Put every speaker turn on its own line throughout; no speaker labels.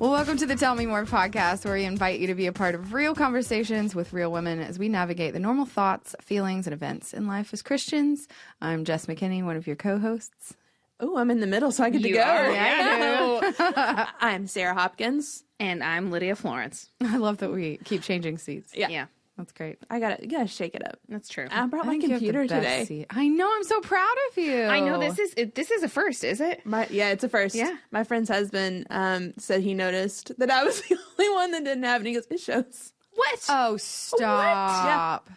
Well, welcome to the Tell Me More podcast, where we invite you to be a part of real conversations with real women as we navigate the normal thoughts, feelings, and events in life as Christians. I'm Jess McKinney, one of your co-hosts.
Oh, I'm in the middle, so I get to go.
Yeah,
I'm Sarah Hopkins.
And I'm Lydia Florence.
I love that we keep changing seats.
Yeah.
That's great.
You gotta shake it up.
That's true.
I brought my
think you have the
computer
best
today.
seat. I know. I'm so proud of you.
I know this is a first, is it?
It's a first.
Yeah.
My friend's husband said he noticed that I was the only one that didn't have it. He goes, it shows.
What?
Oh, stop.
Yeah.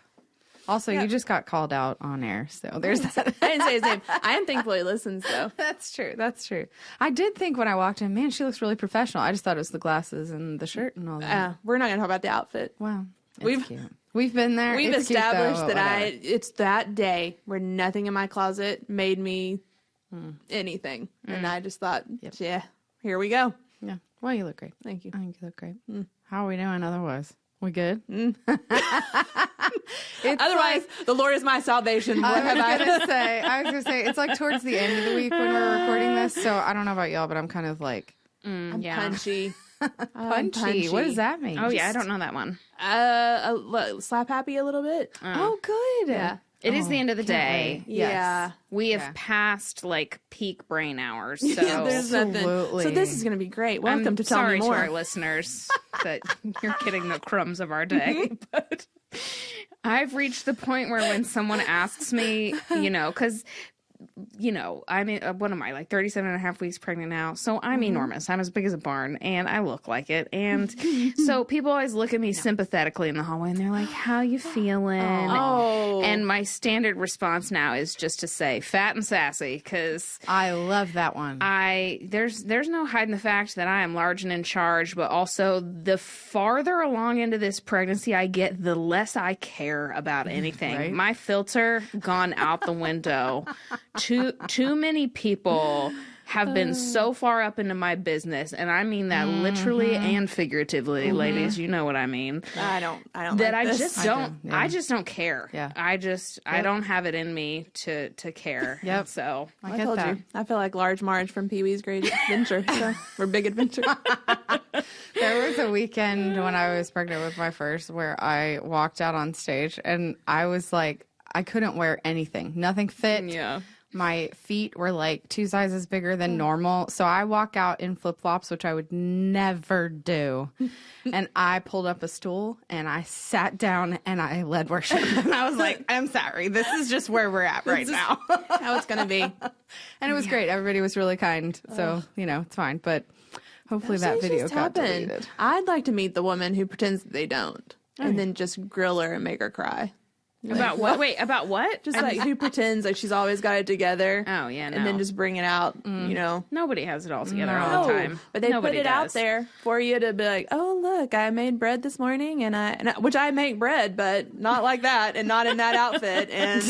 Also, you just got called out on air, so there's that.
I didn't say his name. I am thankful he listens, though.
That's true. That's true. I did think when I walked in, man, she looks really professional. I just thought it was the glasses and the shirt and all that.
We're not going to talk about the outfit.
Wow.
We've-
Cute. We've been there.
We've
It's cute,
established
though,
that
whatever.
it's that day where nothing in my closet made me anything. And I just thought, yeah, here we go.
Yeah. Well, you look great.
Thank you.
I think you look great. How are we doing otherwise? We good? It's
Otherwise, the Lord is my salvation. What have
I was gonna say, it's like towards the end of the week when we're recording this. So I don't know about y'all, but I'm kind of like
I'm
yeah.
punchy.
punchy. What does that mean?
Oh, yeah, I don't know that one.
Slap happy a little bit.
Oh, good.
Yeah.
It is the end of the day.
Yes.
Yeah.
We have passed, like, peak brain hours. So
Yeah, there's nothing.
Absolutely.
So this is going to be great. Welcome
I'm
to Tell
sorry
Me More.
to our listeners that you're getting the crumbs of our day. But I've reached the point where when someone asks me, because... I'm what am I, like 37 and a half weeks pregnant now? So I'm enormous. I'm as big as a barn and I look like it. And so people always look at me sympathetically in the hallway and they're like, how you feeling?
Oh.
And my standard response now is just to say fat and sassy, because
I love that one.
there's no hiding the fact that I am large and in charge, but also the farther along into this pregnancy I get, the less I care about anything.
Right?
My filter gone out the window. Too many people have been so far up into my business, and I mean that literally and figuratively, ladies. You know what I mean.
I don't
That
like
I
this.
just
I
don't.
do, yeah.
I just don't care.
Yeah.
I don't have it in me to care.
Yep.
So
I
get
told
that.
you. I feel like Large Marge from Pee-wee's Great Adventure. So we're Big Adventure.
There was a weekend when I was pregnant with my first where I walked out on stage and I was like, I couldn't wear anything. Nothing fit.
yeah.
My feet were like 2 sizes bigger than normal. So I walk out in flip-flops, which I would never do. And I pulled up a stool and I sat down and I led worship. And I was like, I'm sorry. This is just where we're at right now.
How it's going to be.
And it was great. Everybody was really kind. So, it's fine. But hopefully that video
just
got
happen.
deleted.
I'd like to meet the woman who pretends that they don't. And then just grill her and make her cry.
About what? Wait, about what?
Just like who pretends like she's always got it together.
Oh, yeah, no.
And then just bring it out,
Nobody has it all together all the time.
But they
Nobody
put it out
does.
there for you to be like, oh, look, I made bread this morning, which I make bread, but not like that and not in that outfit. And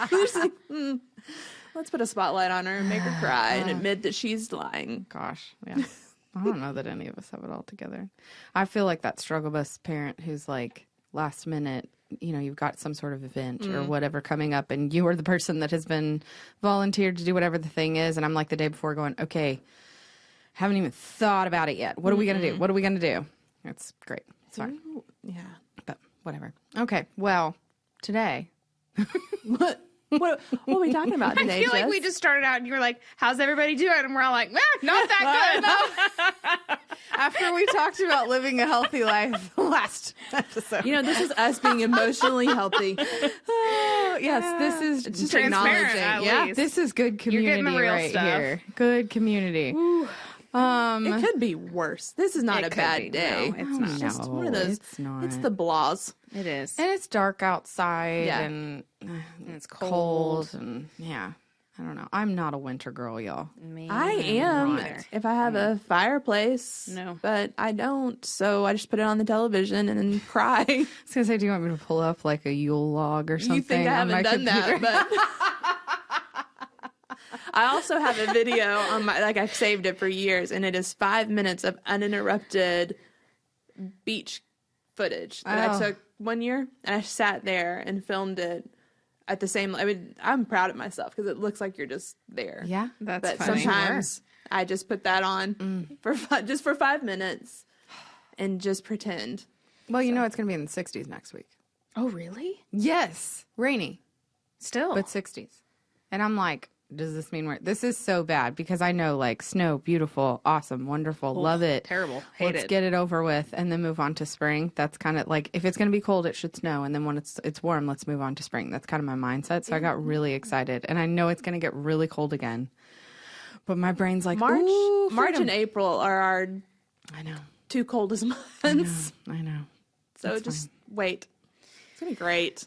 just like, let's put a spotlight on her and make her cry and admit that she's lying.
Gosh, yeah. I don't know that any of us have it all together. I feel like that struggle bus parent who's like last minute, you've got some sort of event or whatever coming up and you are the person that has been volunteered to do whatever the thing is. And I'm like the day before going, okay, haven't even thought about it yet. What are we going to do? What are we going to do? It's great. It's fine.
Yeah.
But whatever. Okay. Well, today.
What are we talking about today,
I feel like
Jess?
we just started out and you were like, how's everybody doing? And we're all like, not that good.
After we talked about living a healthy life last episode.
this is us being emotionally healty. Yes, this is
It's
just
transparent,
acknowledging.
at
Yeah,
least.
This is good community
getting the real
right
stuff.
here. Good community.
it could be worse. This is not
It
a
could
bad
be.
day.
No, it's not.
Just one of those.
It's not.
It's the blahs.
It is.
And it's dark outside
Yeah.
and
And it's
cold and I don't know. I'm not a winter girl, y'all.
Me
I am
neither.
if I have a fireplace.
No.
But I don't. So I just put it on the television and then cry.
I was gonna say, do you want me to pull up like a Yule log or something?
You think I
on my
haven't done
computer?
that, but I also have a video on my, I've saved it for years, and it is 5 minutes of uninterrupted beach footage that I took one year, and I sat there and filmed it at the same, I'm proud of myself because it looks like you're just there.
Yeah,
That's
But
funny.
sometimes I just put that on for 5 minutes and just pretend.
Well, you know it's going to be in the 60s next week.
Oh, really?
Yes. Rainy.
Still.
But 60s. And I'm like, does this mean this is so bad because I know like snow, beautiful, awesome, wonderful, love it.
Terrible. Hate
Let's
it.
get it over with and then move on to spring. That's kind of like, if it's going to be cold, it should snow. And then when it's warm, let's move on to spring. That's kind of my mindset. So I got really excited and I know it's going to get really cold again. But my brain's like,
March
freedom.
and April are our
I know.
2 coldest months.
I know.
So
That's
just wait. It's going to be great.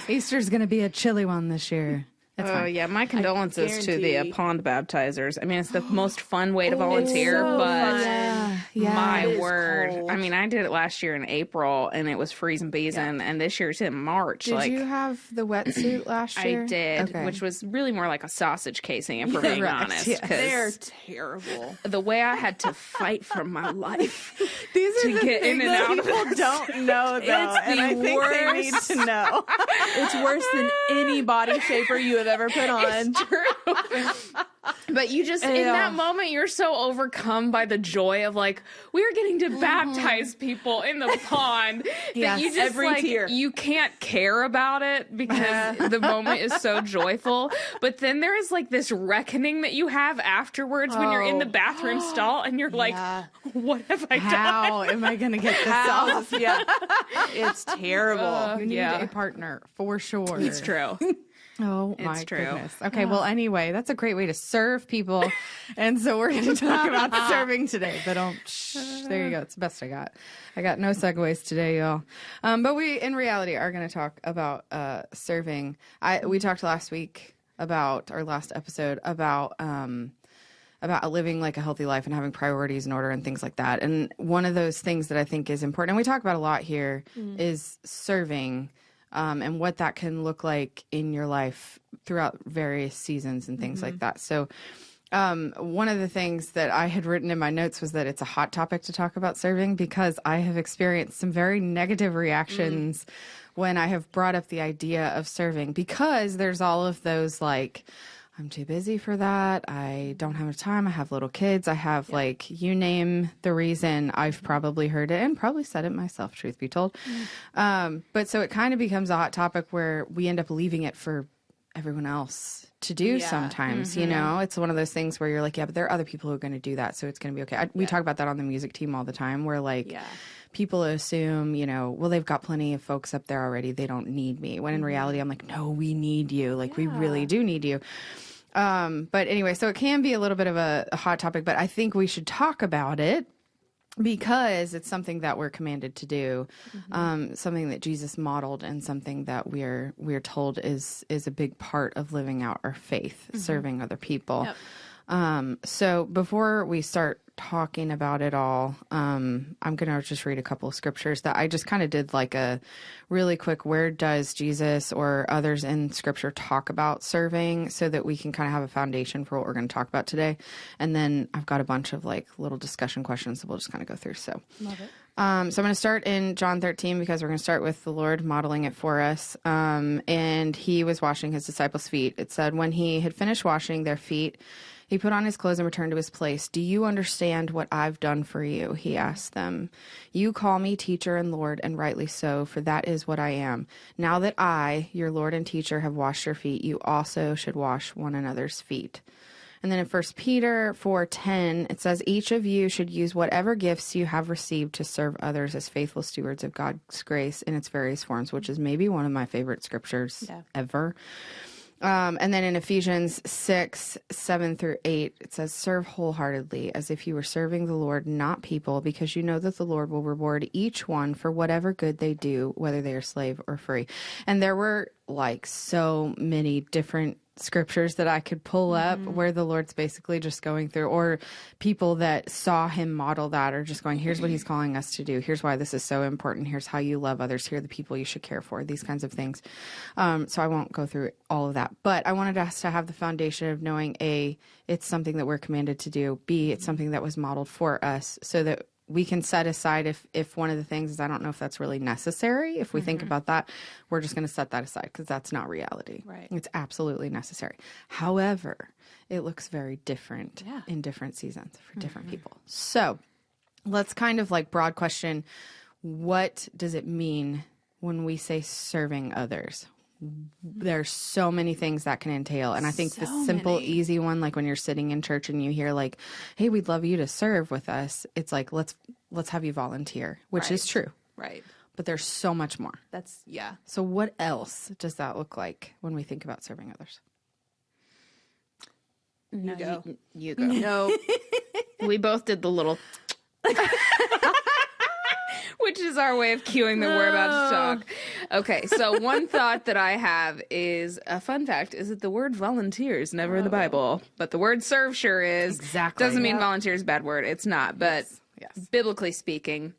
Easter's going to be a chilly one this year. It's
Oh,
fine.
yeah. My condolences to the
guarantee.
pond baptizers. I mean, it's the most fun way to volunteer,
so
but
fun.
my
It is
word.
cold.
I mean, I did it last year in April, and it was freezing beezing, and this year's in March.
Did
like,
you have the wetsuit last year?
I did,
Okay.
which was really more like a sausage casing, if we're being
Right,
honest.
yes.
'cause
They're terrible.
the way I had to fight for my life
These are
to
the
get in
things
and
that
out of
people
this.
don't know, though,
It's
and
the
I think they need
worst.
to know. It's worse than any body shaper you have ever put on.
True. But you just, in
Yeah.
that moment, you're so overcome by the joy of like, we're getting to baptize people in the pond
Yes.
that you just
Every
like,
tear.
you can't care about it because the moment is so joyful. But then there is like this reckoning that you have afterwards when you're in the bathroom stall and you're like,
Yeah.
what have I done?
How am I going to get this off?
Yeah, it's terrible.
You need
Yeah.
a partner for sure.
It's true.
Oh my
It's true.
goodness. Okay, well anyway, that's a great way to serve people. And so we're going to talk about serving today. But there you go. It's the best I got. I got no segues today, y'all. But we in reality are going to talk about serving. We talked last week about our last episode about living like a healthy life and having priorities in order and things like that. And one of those things that I think is important, and we talk about a lot here, is serving. And what that can look like in your life throughout various seasons and things like that. So one of the things that I had written in my notes was that it's a hot topic to talk about serving because I have experienced some very negative reactions when I have brought up the idea of serving because there's all of those like, I'm too busy for that. I don't have time. I have little kids. I have like, you name the reason. I've probably heard it and probably said it myself, truth be told. But so it kind of becomes a hot topic where we end up leaving it for everyone else to do sometimes, you know? It's one of those things where you're like, yeah, but there are other people who are going to do that, so it's going to be okay. We talk about that on the music team all the time where like people assume, you know, well, they've got plenty of folks up there already. They don't need me. When in reality, I'm like, no, we need you. Like we really do need you. But anyway, so it can be a little bit of a hot topic, but I think we should talk about it because it's something that we're commanded to do, something that Jesus modeled and something that we're told is a big part of living out our faith, serving other people. So before we start talking about it all, I'm going to just read a couple of scriptures that I just kind of did like a really quick, where does Jesus or others in scripture talk about serving so that we can kind of have a foundation for what we're going to talk about today. And then I've got a bunch of like little discussion questions that we'll just kind of go through. So love it. So I'm going to start in John 13 because we're going to start with the Lord modeling it for us. And he was washing his disciples' feet. It said, when he had finished washing their feet, he put on his clothes and returned to his place. Do you understand what I've done for you? He asked them. You call me teacher and Lord, and rightly so, for that is what I am. Now that I, your Lord and teacher, have washed your feet, you also should wash one another's feet. And then in 1 Peter 4:10, it says, each of you should use whatever gifts you have received to serve others as faithful stewards of God's grace in its various forms, which is maybe one of my favorite scriptures ever. And then in Ephesians 6:7-8, it says, serve wholeheartedly as if you were serving the Lord, not people, because you know that the Lord will reward each one for whatever good they do, whether they are slave or free. And there were like so many different scriptures that I could pull up where the Lord's basically just going through, or people that saw him model that are just going, here's what he's calling us to do. Here's why this is so important. Here's how you love others. Here are the people you should care for, these kinds of things. So I won't go through all of that, but I wanted us to have the foundation of knowing A, it's something that we're commanded to do. B, it's something that was modeled for us so that we can set aside if one of the things is, I don't know if that's really necessary. If we think about that, we're just going to set that aside because that's not reality.
Right.
It's absolutely necessary. However, it looks very different
Yeah.
in different seasons for different people. So let's kind of like broad question, what does it mean when we say serving others? There's so many things that can entail. And I think the simple, easy one, like when you're sitting in church and you hear like, hey, we'd love you to serve with us. It's like, let's have you volunteer, which is true.
Right.
But there's so much more.
That's, yeah.
So what else does that look like when we think about serving others?
You go.
You go.
No.
We both did the little... Which is our way of cueing that we're about to talk. Okay, so one thought that I have is, a fun fact, is that the word volunteer is never in the Bible. But the word serve sure is.
Exactly.
Doesn't mean volunteer is a bad word. It's not. But
Yes.
biblically speaking,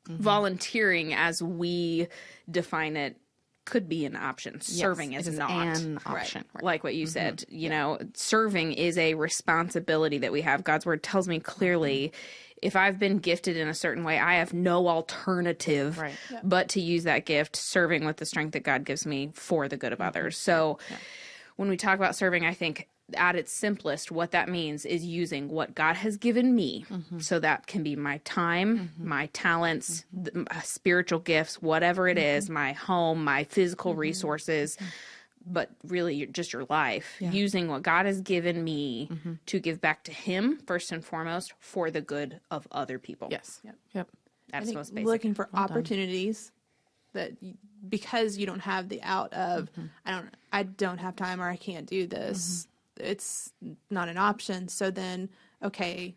volunteering as we define it could be an option. Serving is not
an option. Right.
like what you said. You know, serving is a responsibility that we have. God's word tells me clearly, if I've been gifted in a certain way, I have no alternative but to use that gift, serving with the strength that God gives me for the good of others. So when we talk about serving, I think at its simplest, what that means is using what God has given me. So that can be my time, my talents, spiritual gifts, whatever it is, my home, my physical resources, but really just your life, using what God has given me to give back to Him, first and foremost, for the good of other people.
Yes. Yep.
That's the most basic.
Looking for opportunities that, because you don't have the out of, I don't have time, or I can't do this. It's not an option. So then, okay,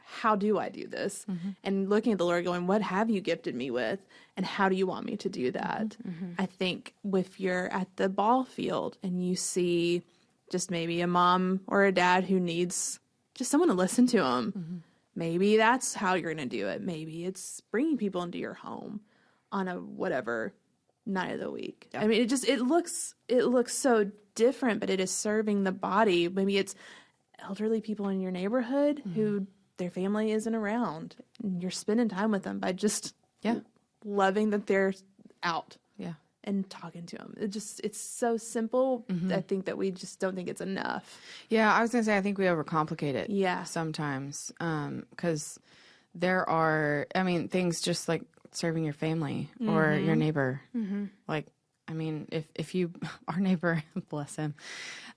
how do I do this? And looking at the Lord going, what have you gifted me with? And how do you want me to do that? I think if you're at the ball field and you see just maybe a mom or a dad who needs just someone to listen to them, maybe that's how you're going to do it. Maybe it's bringing people into your home on a whatever night of the week. I mean, it looks so different, but it is serving the body. Maybe it's elderly people in your neighborhood who their family isn't around, and you're spending time with them by just loving that they're out and talking to them. It's so simple. I think that we just don't think it's enough.
Yeah, I was going to say, I think we overcomplicate it
Yeah.
sometimes, because there are, I mean, things just like serving your family or your neighbor. Like, I mean, if you, our neighbor, bless him,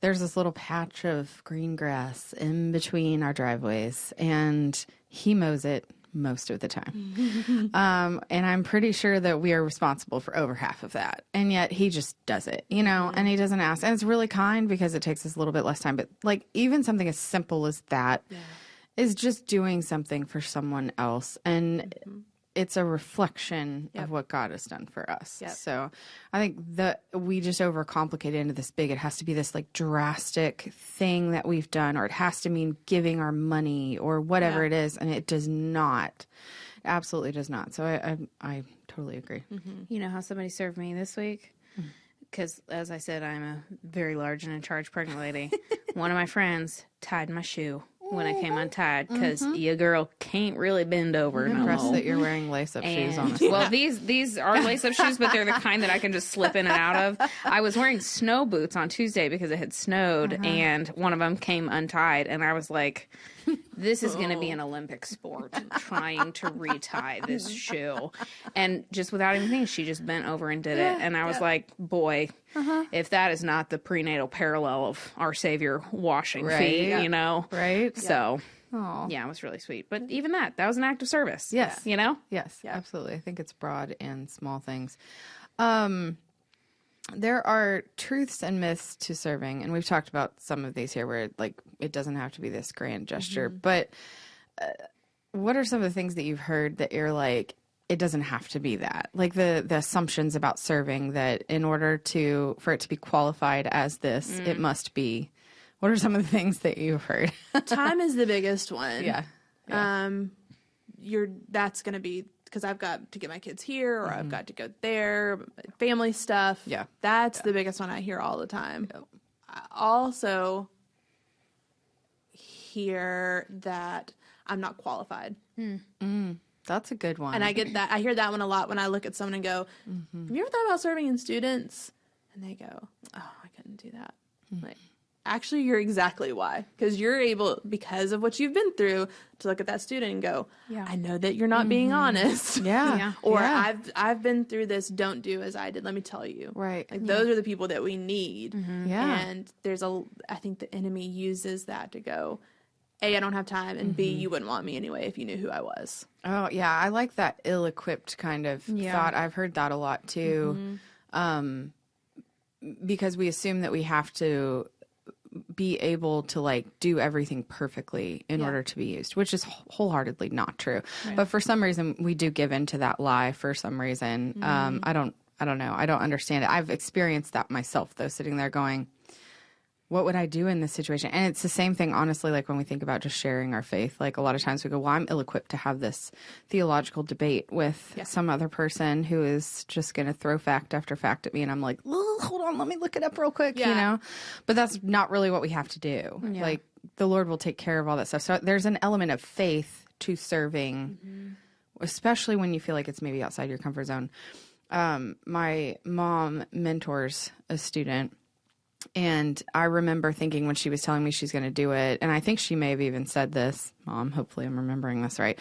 there's this little patch of green grass in between our driveways, and he mows it most of the time. And I'm pretty sure that we are responsible for over half of that. And yet he just does it, you know, and he doesn't ask. And it's really kind because it takes us a little bit less time. But like even something as simple as that is just doing something for someone else. And it's a reflection of what God has done for us. So I think that we just overcomplicate it into this big, it has to be this like drastic thing that we've done, or it has to mean giving our money or whatever it is. And it does not. It absolutely does not. So I totally agree.
You know how somebody served me this week? Because, as I said, I'm a very large and in charge pregnant lady. One of my friends tied my shoe when I came untied, because your girl can't really bend over.
I'm impressed that you're wearing lace-up shoes on.
Well, these are lace-up shoes, but they're the kind that I can just slip in and out of. I was wearing snow boots on Tuesday because it had snowed, and one of them came untied, and I was like, this is going to be an Olympic sport, trying to retie this shoe. And just without even thinking, she just bent over and did it. And I was like, boy, if that is not the prenatal parallel of our Savior washing feet, you know?
Right?
So, yeah, it was really sweet. But even that was an act of service.
Yes.
You know?
Yes, absolutely. I think it's broad and small things. There are truths and myths to serving, and we've talked about some of these here where like it doesn't have to be this grand gesture. But what are some of the things that you've heard that you're like, it doesn't have to be that? Like the assumptions about serving, that in order for it to be qualified as this, it must be. What are some of the things that you've heard?
Time is the biggest one.
Yeah.
That's going to be, because I've got to get my kids here, or I've got to go there, family stuff.
Yeah.
That's the biggest one I hear all the time. I also hear that I'm not qualified.
That's a good one.
And I get that. I hear that one a lot when I look at someone and go, have you ever thought about serving in students? And they go, oh, I couldn't do that. Like, actually, you're exactly why. Because you're able, because of what you've been through, to look at that student and go, I know that you're not being honest.
Yeah.
Or I've been through this. Don't do as I did. Let me tell you.
Right.
Like, those are the people that we need.
Yeah.
And I think the enemy uses that to go, A, I don't have time, and B, you wouldn't want me anyway if you knew who I was.
Oh, yeah. I like that ill-equipped kind of thought. I've heard that a lot, too. Because we assume that we have to be able to, like, do everything perfectly in order to be used, which is wholeheartedly not true. Right. But for some reason, we do give into that lie for some reason. I don't know. I don't understand it. I've experienced that myself, though, sitting there going, what would I do in this situation? And it's the same thing, honestly, like when we think about just sharing our faith. Like a lot of times we go, well, I'm ill-equipped to have this theological debate with some other person who is just going to throw fact after fact at me. And I'm like, hold on, let me look it up real quick, you know? But that's not really what we have to do. Yeah. Like the Lord will take care of all that stuff. So there's an element of faith to serving, especially when you feel like it's maybe outside your comfort zone. My mom mentors a student. And I remember thinking when she was telling me she's going to do it, and I think she may have even said this, Mom, hopefully I'm remembering this right.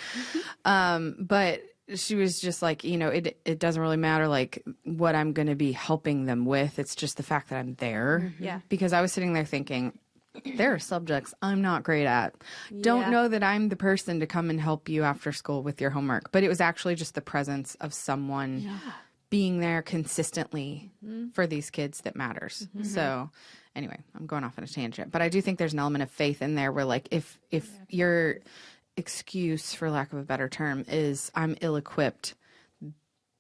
But she was just like, you know, it doesn't really matter like what I'm going to be helping them with. It's just the fact that I'm there.
Yeah.
Because I was sitting there thinking, there are subjects I'm not great at. Don't know that I'm the person to come and help you after school with your homework. But it was actually just the presence of someone being there consistently for these kids that matters. So anyway, I'm going off on a tangent, but I do think there's an element of faith in there where like, if your excuse, for lack of a better term, is I'm ill-equipped,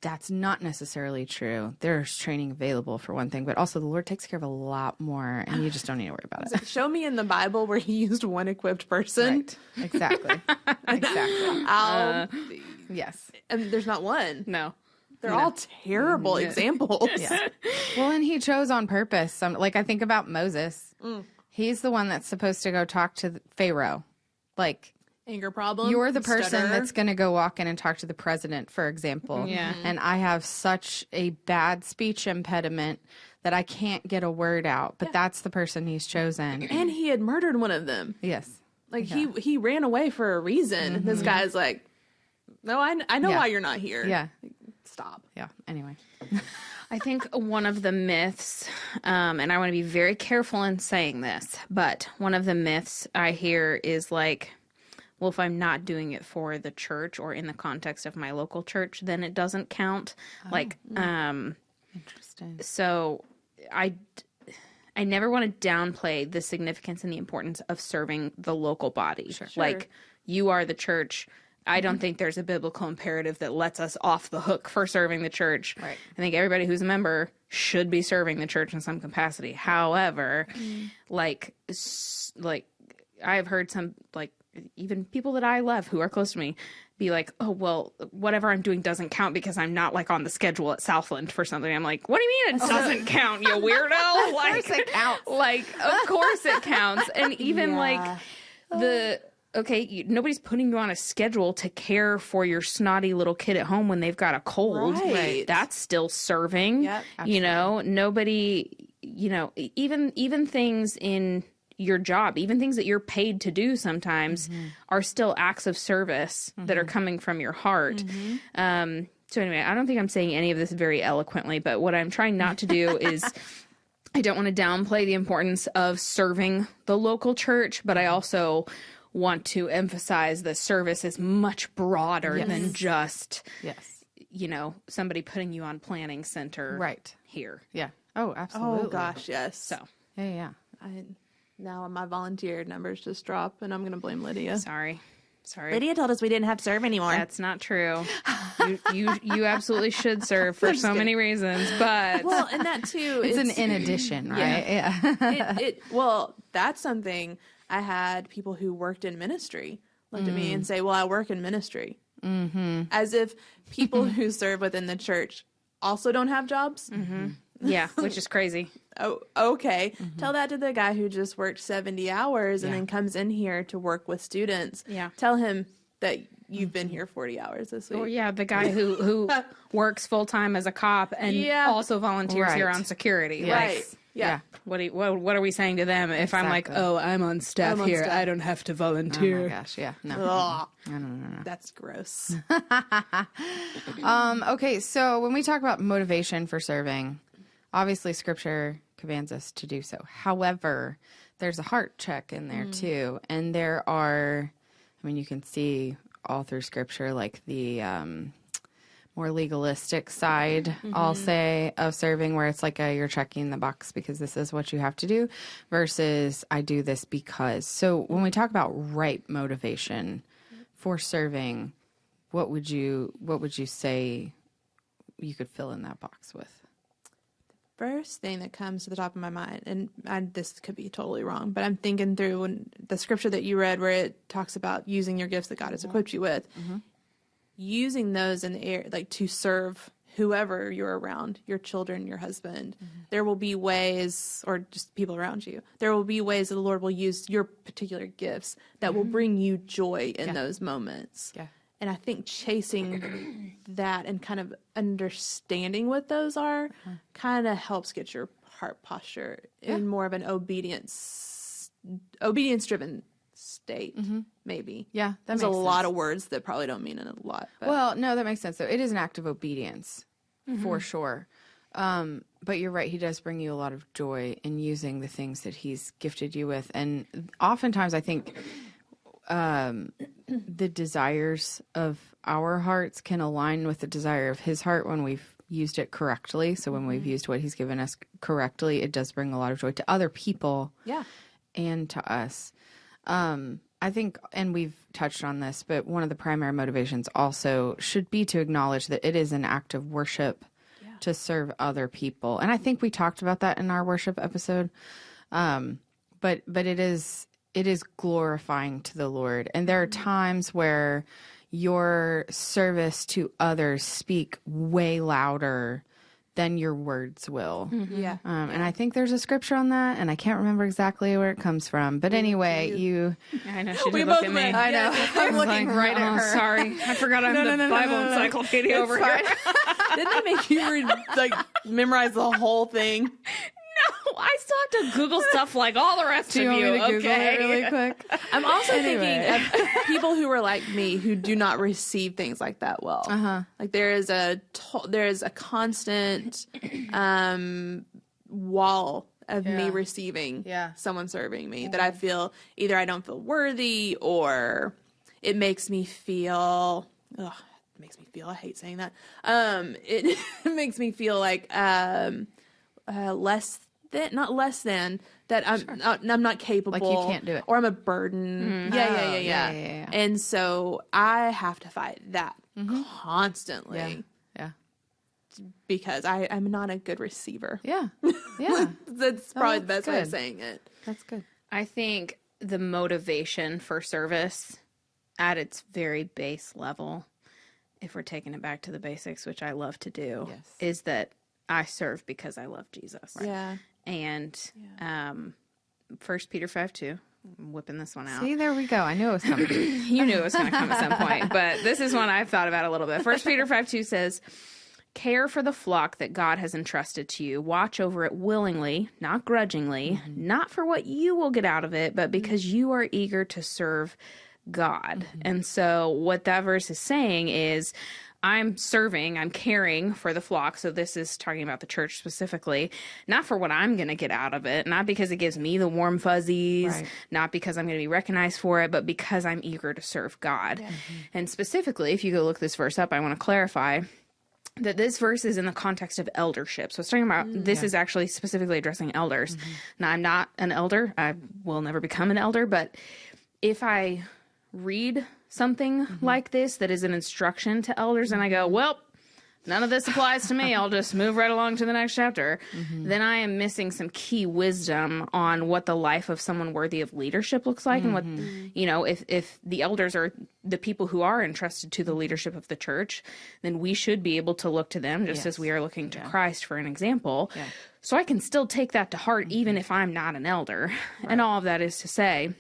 that's not necessarily true. There's training available for one thing, but also the Lord takes care of a lot more and you just don't need to worry about it.
Show me in the Bible where he used one equipped person.
Right. Exactly. Yes.
And there's not one.
No.
They're all terrible examples.
Yeah. Well, and he chose on purpose. Like I think about Moses. He's the one that's supposed to go talk to Pharaoh. Like
anger problem.
You're the person that's going to go walk in and talk to the president, for example.
Yeah.
And I have such a bad speech impediment that I can't get a word out. But that's the person he's chosen.
And he had murdered one of them.
Yes.
Like he ran away for a reason. This guy's like, no, I know why you're not here.
Yeah.
Stop.
Yeah. Anyway.
I think one of the myths, and I want to be very careful in saying this, but one of the myths I hear is like, well, if I'm not doing it for the church or in the context of my local church, then it doesn't count.
Interesting.
So I never want to downplay the significance and the importance of serving the local body. Sure. Like, you are the church. I don't think there's a biblical imperative that lets us off the hook for serving the church.
Right.
I think everybody who's a member should be serving the church in some capacity. However, like I've heard some, like, even people that I love who are close to me be like, oh, well, whatever I'm doing doesn't count because I'm not like on the schedule at Southland for something. I'm like, what do you mean it doesn't count, you weirdo? Like,
of course it counts.
Like, of course it counts. And even like nobody's putting you on a schedule to care for your snotty little kid at home when they've got a cold.
Right.
That's still serving.
Yep,
you know, nobody, you know, even things in your job, even things that you're paid to do sometimes are still acts of service that are coming from your heart. So anyway, I don't think I'm saying any of this very eloquently, but what I'm trying not to do is I don't want to downplay the importance of serving the local church, but I also want to emphasize that service is much broader than just, you know, somebody putting you on planning center here.
Yeah. Oh, absolutely.
Oh, gosh, yes.
So,
Yeah.
Now my volunteer numbers just drop, and I'm going to blame Lydia.
sorry.
Lydia told us we didn't have to serve anymore.
That's not true. You absolutely should serve for so many reasons, but
well, and that too,
It's an in addition, right? Yeah.
Well, that's something. I had people who worked in ministry look at me and say, well, I work in ministry. As if people who serve within the church also don't have jobs.
Yeah, which is crazy.
Oh, okay. Tell that to the guy who just worked 70 hours and then comes in here to work with students.
Yeah.
Tell him that you've been here 40 hours this week.
Or yeah, the guy who works full time as a cop and also volunteers here on security.
Yes.
Right. Yeah.
What are we saying to them if I'm like, oh, I'm on staff here. I don't have to volunteer.
Oh my gosh, yeah. No.
Ugh.
No.
That's gross.
Okay, so when we talk about motivation for serving, obviously scripture commands us to do so. However, there's a heart check in there too. And there are, I mean, you can see all through scripture, like the more legalistic side, I'll say, of serving, where it's like you're checking the box because this is what you have to do versus I do this because. So when we talk about right motivation for serving, what would you say you could fill in that box with?
First thing that comes to the top of my mind, and this could be totally wrong, but I'm thinking through when the scripture that you read where it talks about using your gifts that God has equipped you with, using those in the air, like to serve whoever you're around, your children, your husband. There will be ways, or just people around you, there will be ways that the Lord will use your particular gifts that will bring you joy in those moments.
Yeah.
And I think chasing that and kind of understanding what those are kind of helps get your heart posture in more of an obedience-driven state, maybe.
Yeah,
There's a lot of words that probably don't mean a lot. But.
Well, no, that makes sense. So it is an act of obedience, for sure. But you're right. He does bring you a lot of joy in using the things that he's gifted you with. And oftentimes I think the desires of our hearts can align with the desire of his heart when we've used it correctly. So when we've used what he's given us correctly, it does bring a lot of joy to other people and to us. I think, and we've touched on this, but one of the primary motivations also should be to acknowledge that it is an act of worship to serve other people. And I think we talked about that in our worship episode. But it is glorifying to the Lord. And there are times where your service to others speak way louder than your words will.
Yeah.
And I think there's a scripture on that, and I can't remember exactly where it comes from. But anyway,
I know she
We
did look
both
at me.
went,
I know.
I'm looking right at her.
Sorry, I forgot I'm the Bible encyclopedia over here.
Didn't that make you memorize the whole thing?
No, I still have to Google stuff like all the rest
Do you
of
want
you.
me to Google
Okay,
it really quick?
I'm also thinking of people who are like me who do not receive things like that well. Like there is a constant wall of me receiving someone serving me that I feel either I don't feel worthy or it makes me feel. Ugh, it makes me feel. I hate saying that. It makes me feel like less than, not less than, that I'm not capable.
Like you can't do it.
Or I'm a burden. Yeah. And so I have to fight that constantly.
Yeah.
Because I'm not a good receiver.
Yeah. Yeah.
That's probably the
that's
best way of
good.
saying it.
That's good.
I think the motivation for service at its very base level, if we're taking it back to the basics, which I love to do, is that I serve because I love Jesus.
Right. Yeah.
And 1 Peter 5:2, I'm whipping this one out.
See, there we go. I knew it was coming.
You knew it was going to come at some point, but this is one I've thought about a little bit. 1 Peter 5:2 says, care for the flock that God has entrusted to you. Watch over it willingly, not grudgingly, not for what you will get out of it, but because you are eager to serve God. And so what that verse is saying is, I'm serving, I'm caring for the flock. So this is talking about the church specifically, not for what I'm going to get out of it, not because it gives me the warm fuzzies, not because I'm going to be recognized for it, but because I'm eager to serve God. And specifically, if you go look this verse up, I want to clarify that this verse is in the context of eldership. So it's talking about, this is actually specifically addressing elders. Now, I'm not an elder. I will never become an elder, but if I read something like this that is an instruction to elders and I go, well, none of this applies to me. I'll just move right along to the next chapter. Then I am missing some key wisdom on what the life of someone worthy of leadership looks like, and what, you know, if the elders are the people who are entrusted to the leadership of the church, then we should be able to look to them just as we are looking to Christ for an example. Yeah. So I can still take that to heart even if I'm not an elder. Right. And all of that is to say,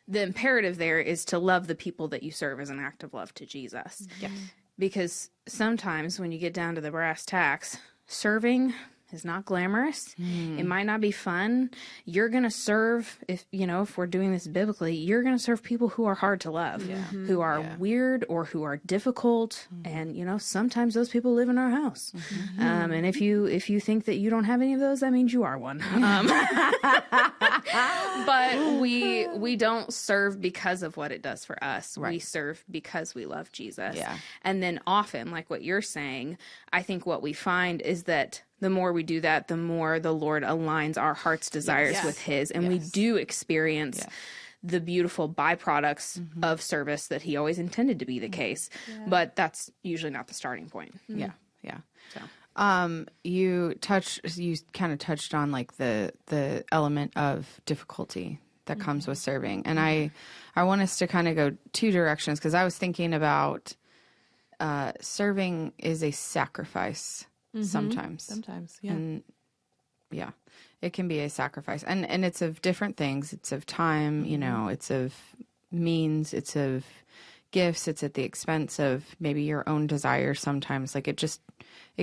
the imperative there is to love the people that you serve as an act of love to Jesus. Yes. Because sometimes when you get down to the brass tacks, serving is not glamorous. It might not be fun. You're going to serve, if we're doing this biblically, you're going to serve people who are hard to love, who are weird or who are difficult. And, sometimes those people live in our house. And if you think that you don't have any of those, that means you are one. But we don't serve because of what it does for us. Right. We serve because we love Jesus. Yeah. And then often, like what you're saying, I think what we find is that the more we do that, the more the Lord aligns our heart's desires with His. And we do experience the beautiful byproducts of service that He always intended to be the case. Yeah. But that's usually not the starting point.
Yeah. Yeah. So. You kind of touched on like the element of difficulty that comes with serving. And I want us to kind of go two directions, because I was thinking about serving is a sacrifice. Sometimes, yeah. And yeah, it can be a sacrifice, and it's of different things. It's of time, it's of means, it's of gifts, it's at the expense of maybe your own desires sometimes. Like it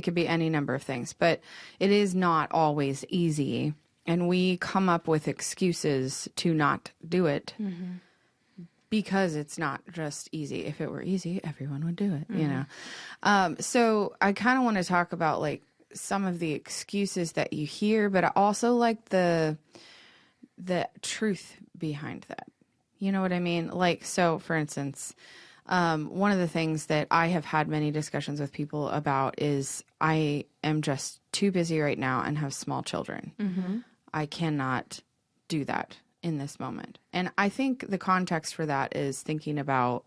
could be any number of things, but it is not always easy, and we come up with excuses to not do it. Because it's not just easy. If it were easy, everyone would do it, So I kind of want to talk about like some of the excuses that you hear, but I also like the truth behind that. You know what I mean? Like, so for instance, one of the things that I have had many discussions with people about is I am just too busy right now and have small children. I cannot do that in this moment. And I think the context for that is thinking about,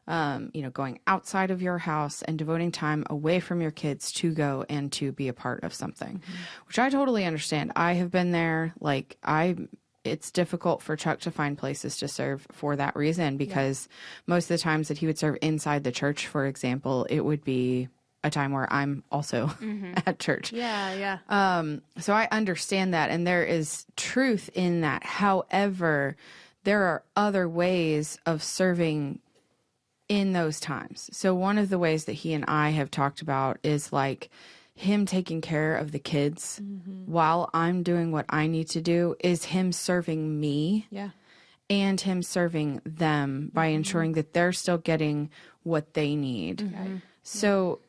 going outside of your house and devoting time away from your kids to go and to be a part of something, which I totally understand. I have been there. Like it's difficult for Chuck to find places to serve for that reason, because most of the times that he would serve inside the church, for example, it would be a time where I'm also at church.
Yeah.
So I understand that, and there is truth in that. However, there are other ways of serving in those times. So one of the ways that he and I have talked about is like him taking care of the kids while I'm doing what I need to do, is him serving me and him serving them by ensuring that they're still getting what they need. So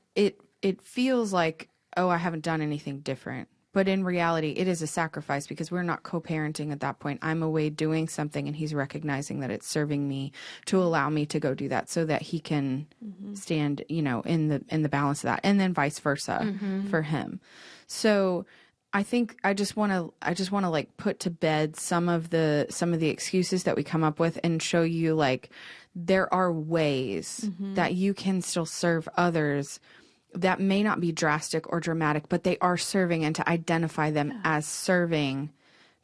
it feels like, oh, I haven't done anything different. But in reality, it is a sacrifice, because we're not co-parenting at that point. I'm away doing something, and he's recognizing that it's serving me to allow me to go do that, so that he can stand, in the balance of that, and then vice versa for him. So I think I just want to like put to bed some of the excuses that we come up with, and show you like there are ways that you can still serve others that may not be drastic or dramatic, but they are serving, and to identify them as serving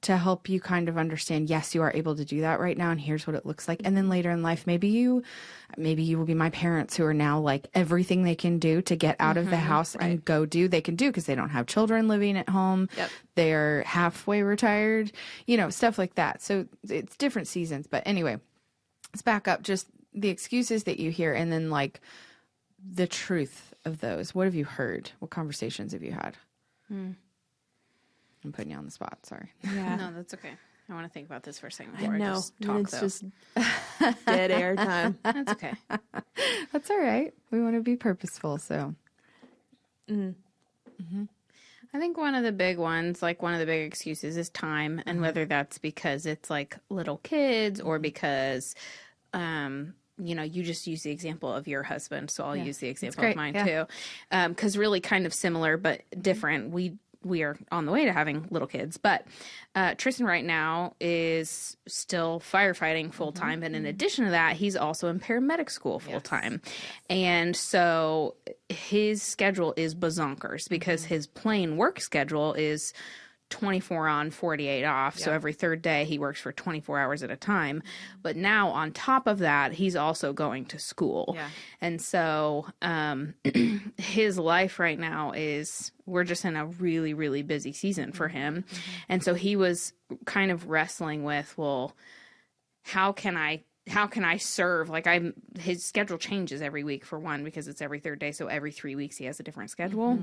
to help you kind of understand, yes, you are able to do that right now, and here's what it looks like. And then later in life, maybe you will be my parents, who are now like everything they can do to get out of the house and go do, they can do, because they don't have children living at home. They're halfway retired, stuff like that. So it's different seasons. But anyway, let's back up, just the excuses that you hear, and then like the truth of those. What have you heard? What conversations have you had? I'm putting you on the spot. Sorry.
Yeah. No, that's okay. I want to think about this for a second before
I know.
I just talk,
it's just dead air time.
That's okay.
That's all right. We want to be purposeful, so.
I think one of the big ones, like one of the big excuses, is time, and whether that's because it's like little kids, or because you just use the example of your husband, so I'll use the example of mine too. Because really kind of similar but different. we are on the way to having little kids. But Tristan right now is still firefighting full time. And in addition to that, he's also in paramedic school full time. Yes. And so his schedule is bazonkers because his plain work schedule is 24 on, 48 off. So every third day he works for 24 hours at a time. But now on top of that, he's also going to school. Yeah. And so his life right now is, we're just in a really, really busy season for him. And so he was kind of wrestling with, well, how can I serve? Like his schedule changes every week for one, because it's every third day. So every 3 weeks he has a different schedule.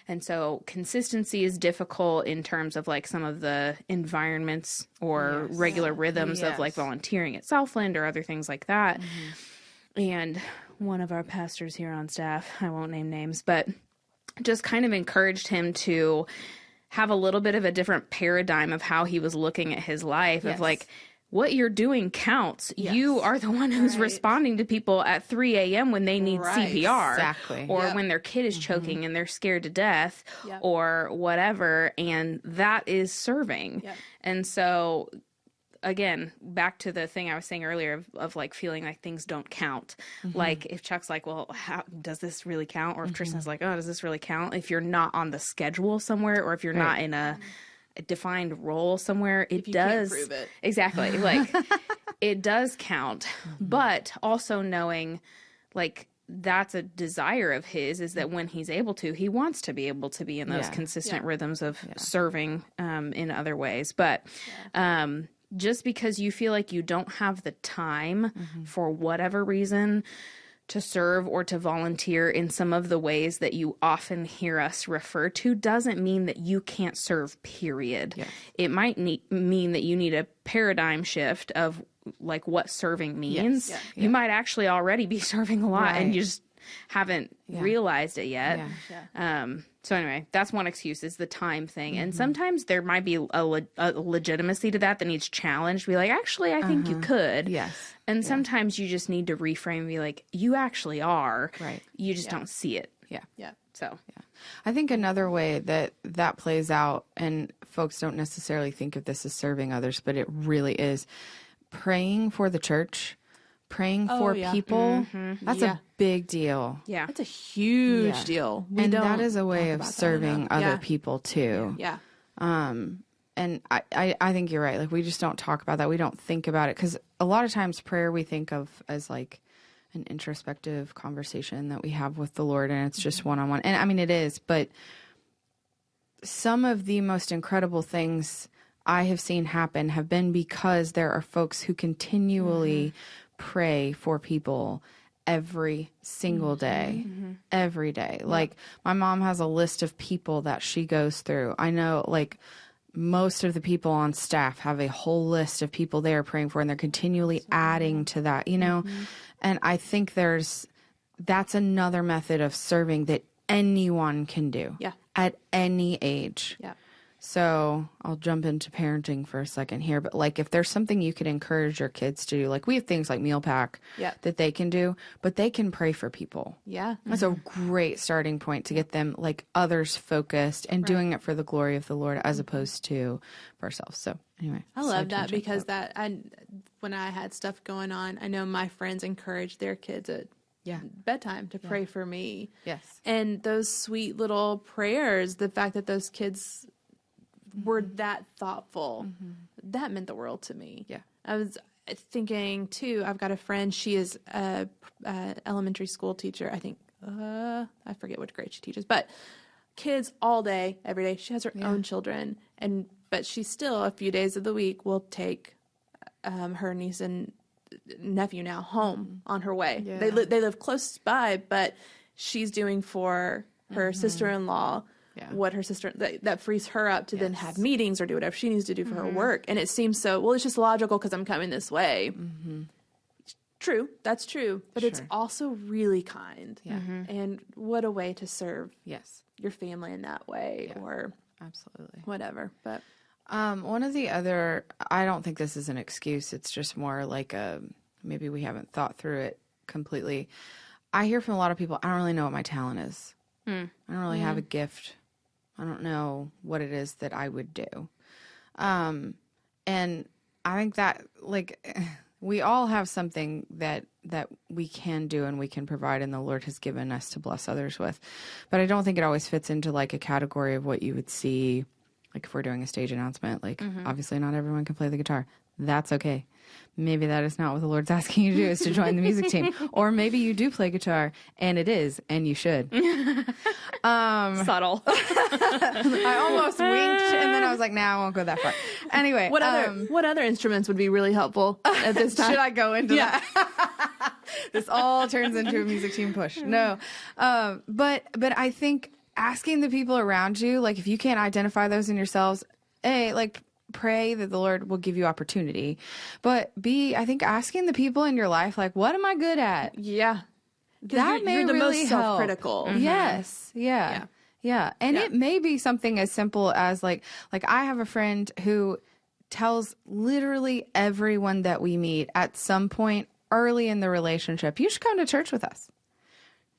And so consistency is difficult in terms of like some of the environments or regular rhythms of like volunteering at Southland or other things like that. And one of our pastors here on staff, I won't name names, but just kind of encouraged him to have a little bit of a different paradigm of how he was looking at his life of like, what you're doing counts. Yes. You are the one who's responding to people at 3 a.m. when they need CPR. Exactly. Or when their kid is choking and they're scared to death or whatever. And that is serving. Yep. And so, again, back to the thing I was saying earlier of like feeling like things don't count. Like if Chuck's like, well, how does this really count? Or if Tristan's like, oh, does this really count? If you're not on the schedule somewhere or if you're not in a defined role somewhere, it does. Can't prove it. Exactly. Like it does count, but also knowing like that's a desire of his is that when he's able to, he wants to be able to be in those consistent rhythms of serving in other ways. But just because you feel like you don't have the time for whatever reason to serve or to volunteer in some of the ways that you often hear us refer to doesn't mean that you can't serve, period. Yeah. It might mean that you need a paradigm shift of like what serving means. Yes. Yeah. You might actually already be serving a lot and you just haven't realized it yet. So anyway, that's one excuse is the time thing. And sometimes there might be a legitimacy to that needs challenged. Be like, actually, I think you could. Yes. And sometimes you just need to reframe and be like, you actually are. Right. You just don't see it. Yeah. Yeah. So. Yeah.
I think another way that plays out, and folks don't necessarily think of this as serving others, but it really is praying for the church. Praying for people, that's a big deal.
Yeah. That's a huge deal.
And that is a way of serving other people too. Yeah. And I think you're right. Like we just don't talk about that. We don't think about it because a lot of times prayer we think of as like an introspective conversation that we have with the Lord and it's just one-on-one. And I mean, it is, but some of the most incredible things I have seen happen have been because there are folks who continually pray for people every single day, every day. Yep. Like my mom has a list of people that she goes through. I know like most of the people on staff have a whole list of people they are praying for and they're continually adding to that, you know? And I think that's another method of serving that anyone can do at any age. Yeah. So I'll jump into parenting for a second here. But like if there's something you could encourage your kids to do, like we have things like Meal Pack that they can do, but they can pray for people. Yeah. That's a great starting point to get them like others focused and doing it for the glory of the Lord as opposed to for ourselves. So anyway.
I love that because when I had stuff going on, I know my friends encouraged their kids at bedtime to pray for me. Yes. And those sweet little prayers, the fact that those kids were that thoughtful, that meant the world to me. Yeah. I was thinking too, I've got a friend, she is a elementary school teacher. I think, I forget what grade she teaches, but kids all day, every day. She has her own children but she still a few days of the week will take, her niece and nephew now home on her way. Yeah. They live close by, but she's doing for her sister-in-law what her sister that frees her up to then have meetings or do whatever she needs to do for her work. And it seems so well, it's just logical because I'm coming this way. True, that's true, but it's also really kind. Yeah. And what a way to serve your family in that way or absolutely whatever. But
one of the other, I don't think this is an excuse, it's just more like maybe we haven't thought through it completely. I hear from a lot of people, I don't really know what my talent is. I don't really have a gift. I don't know what it is that I would do. And I think that, like, we all have something that we can do and we can provide, and the Lord has given us to bless others with. But I don't think it always fits into, like, a category of what you would see, like, if we're doing a stage announcement. Like, obviously not everyone can play the guitar. That's okay. Maybe that is not what the Lord's asking you to do, is to join the music team. Or maybe you do play guitar, and it is, and you should.
Subtle.
I almost winked, and then I was like, nah, I won't go that far. Anyway.
What other instruments would be really helpful at this time?
Should I go into that? This all turns into a music team push. No. But I think asking the people around you, like, if you can't identify those in yourselves, A, like, pray that the Lord will give you opportunity. But B, I think asking the people in your life, like, what am I good at?
Yeah.
That may
you're the
really
most
help.
self-critical.
Yes. Yeah. And it may be something as simple as like I have a friend who tells literally everyone that we meet at some point early in the relationship, you should come to church with us.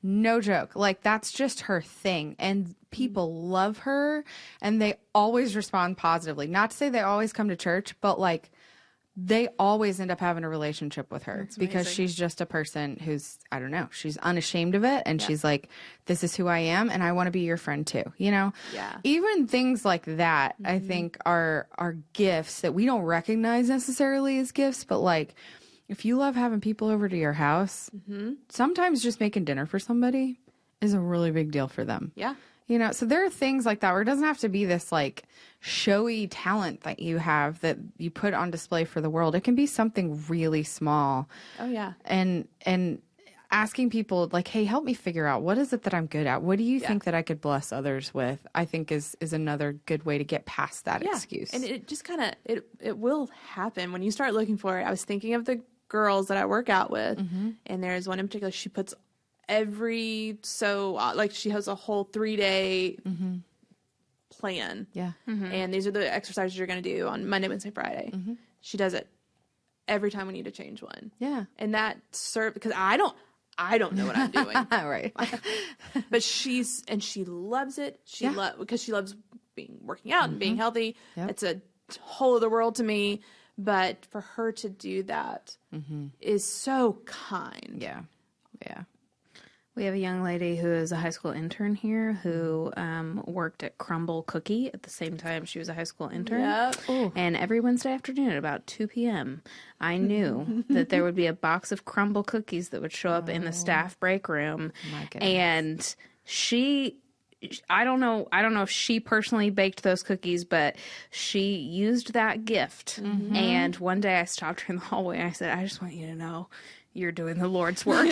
No joke. Like, that's just her thing. And people love her, and they always respond positively. Not to say they always come to church, but, like, they always end up having a relationship with her because she's just a person who's, I don't know, she's unashamed of it. And she's like, this is who I am, and I want to be your friend too, you know?
Yeah.
Even things like that, I think, are gifts that we don't recognize necessarily as gifts, but, like, if you love having people over to your house, sometimes just making dinner for somebody is a really big deal for them.
Yeah.
You know, so there are things like that where it doesn't have to be this, like, showy talent that you have that you put on display for the world. It can be something really small.
Oh, yeah.
And asking people, like, hey, help me figure out, what is it that I'm good at? What do you think that I could bless others with? I think is another good way to get past that excuse.
And it just kind of, it will happen when you start looking for it. I was thinking of the girls that I work out with, and there's one in particular, she puts like, she has a whole 3-day plan.
Yeah.
And these are the exercises you're going to do on Monday, Wednesday, Friday. She does it every time we need to change one.
Yeah.
And that because I don't know what I'm doing.
Right.
But she loves it. Because she loves working out and being healthy.
Yep.
It's a whole other world to me. But for her to do that is so kind.
Yeah. Yeah.
We have a young lady who is a high school intern here who worked at Crumble Cookie at the same time she was a high school intern.
Yep.
And every Wednesday afternoon at about 2 p.m., I knew that there would be a box of Crumble cookies that would show up in the staff break room.
My goodness.
And I don't know if she personally baked those cookies, but she used that gift. And one day I stopped her in the hallway and I said, I just want you to know you're doing the Lord's work.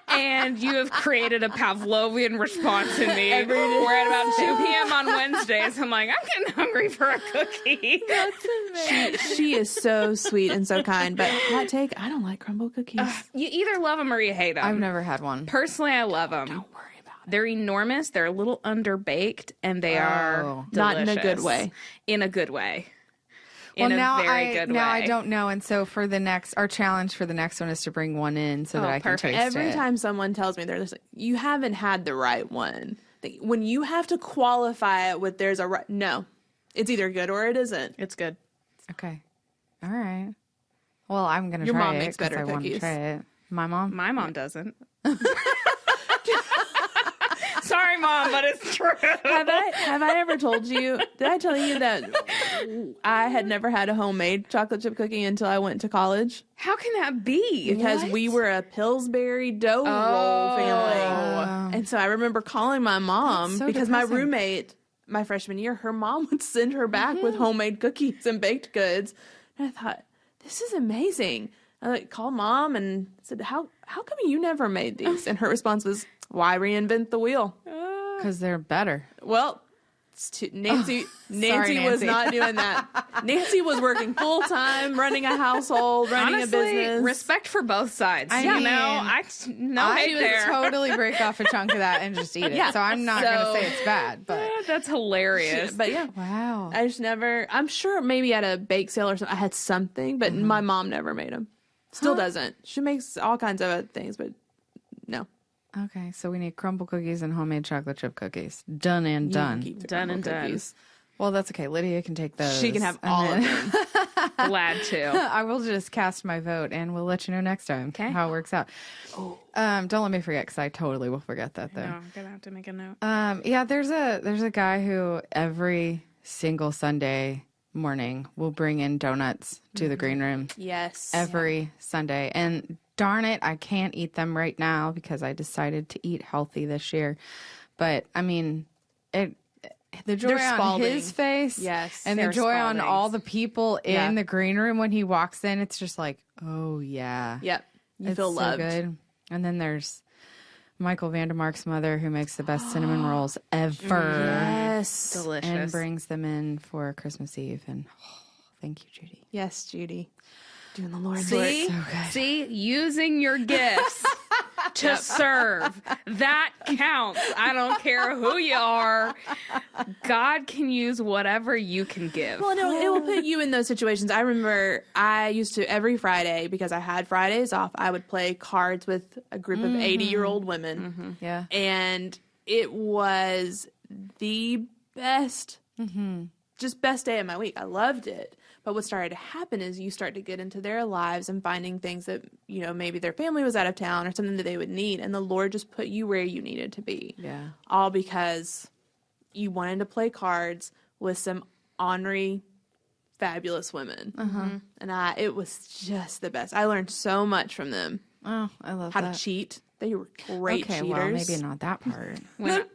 And you have created a Pavlovian response in me. We're at about 2 p.m. on Wednesdays. I'm like, I'm getting hungry for a cookie.
That's amazing. She is so sweet and so kind. But hot take, I don't like crumble cookies.
You either love them or you hate them.
I've never had one.
Personally, I love them.
Don't worry about it.
They're enormous. They're a little underbaked, and they are delicious.
Not in a good way.
In a good way.
Well,
in
now
a very good way.
I don't know, and so for our challenge for the next one is to bring one in so that I can
perfect.
taste
Every
it.
time someone tells me they're just like, you haven't had the right one. When you have to qualify it with there's a right, no, it's either good or it isn't.
It's good.
Okay, all right. Well, I'm gonna
Your
try
mom
it
makes
'cause
better
I want to
cookies.
try it. My mom.
My mom doesn't. Sorry, Mom, but it's true.
Have I ever told you? Did I tell you that I had never had a homemade chocolate chip cookie until I went to college?
How can that be?
Because we were a Pillsbury dough roll family, and so I remember calling my mom
That's so
because my
depressing.
roommate, my freshman year, her mom would send her back with homemade cookies and baked goods, and I thought, this is amazing. I called Mom and said, how come you never made these? And her response was, why reinvent the wheel?
Because they're better.
Well, Nancy was not doing that. Nancy was working full time, running a household, running
Honestly,
a business.
respect for both sides.
I
You
mean,
know,
I
hate
would
there.
totally break off a chunk of that and just eat it.
Yeah,
So I'm not going to
so-
say it's bad, but
That's hilarious.
But yeah,
wow.
I just never. I'm sure maybe at a bake sale or something, I had something, but my mom never made them. Still doesn't. She makes all kinds of other things, but no.
Okay, so we need crumble cookies and homemade chocolate chip cookies. Done and done.
Keep the
Done and
crumble
done.
cookies.
Well, that's okay. Lydia can take those.
She can have
and
all of
then-
them.
Glad to.
I will just cast my vote, and we'll let you know next time how it works out. Don't let me forget, because I totally will forget that, though.
No, I'm gonna have to make a note.
Yeah, there's a guy who every single Sunday morning will bring in donuts to the green room.
Yes.
Every Sunday. And darn it, I can't eat them right now because I decided to eat healthy this year. But I mean, the joy
They're
on
scalding.
his face,
Yes.
and the
They're
joy on
scalding.
all the people in
Yeah.
the green room when he walks in, it's just like, oh yeah,
Yep. You
it's
feel
so
loved.
good. And then there's Michael Vandermark's mother, who makes the best cinnamon rolls ever,
Yes.
Delicious.
and brings them in for Christmas Eve. And thank you, Judy.
Yes, Judy. Doing the Lord's
See,
work.
see, using your gifts to serve, that counts. I don't care who you are. God can use whatever you can give.
Well, no, it will put you in those situations. I remember I used to, every Friday, because I had Fridays off, I would play cards with a group of 80-year-old women.
Yeah.
And it was the best, just best day of my week. I loved it. But what started to happen is you start to get into their lives and finding things that, you know, maybe their family was out of town or something that they would need. And the Lord just put you where you needed to be.
Yeah.
All because you wanted to play cards with some ornery, fabulous women. And it was just the best. I learned so much from them.
Oh, I love
How
that.
to cheat. They were great
Okay,
cheaters.
well, maybe not that part.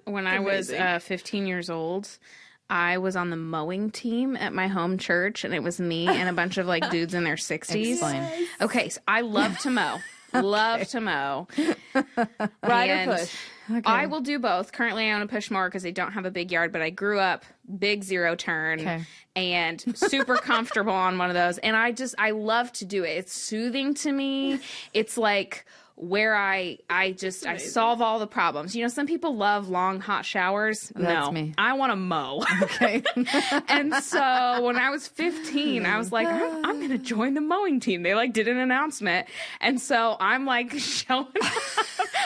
When I was
Amazing.
15 years old, I was on the mowing team at my home church, and it was me and a bunch of like dudes in their 60s.
Explain.
Okay, so I love to mow. Love to mow.
Ride
And
or push.
I will do both. Currently, I own a push mower because I don't have a big yard, but I grew up big zero turn
Okay.
and super comfortable on one of those. And I love to do it. It's soothing to me. It's like where I solve all the problems. You know, some people love long hot showers.
That's
no,
me.
I want to mow.
Okay.
And so when I was 15, I was like, I'm going to join the mowing team. They like did an announcement. And so I'm like showing up.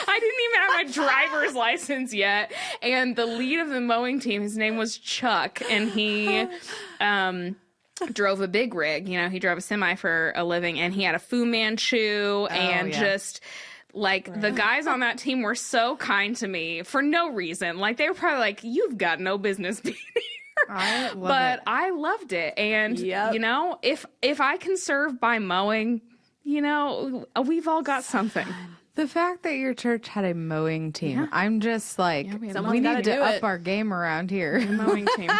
I didn't even have my driver's license yet. And the lead of the mowing team, his name was Chuck, and he drove a big rig. You know, he drove a semi for a living, and he had a Fu Manchu and
yeah.
just like the guys on that team were so kind to me for no reason. Like they were probably like, you've got no business being here.
I love
But
it.
I loved it. And
Yep.
you know, if I can serve by mowing, you know, we've all got something.
The fact that your church had a mowing team, I'm just like,
we had
we
Someone's gotta
need to
do
up
it.
our game around here.
Mowing team.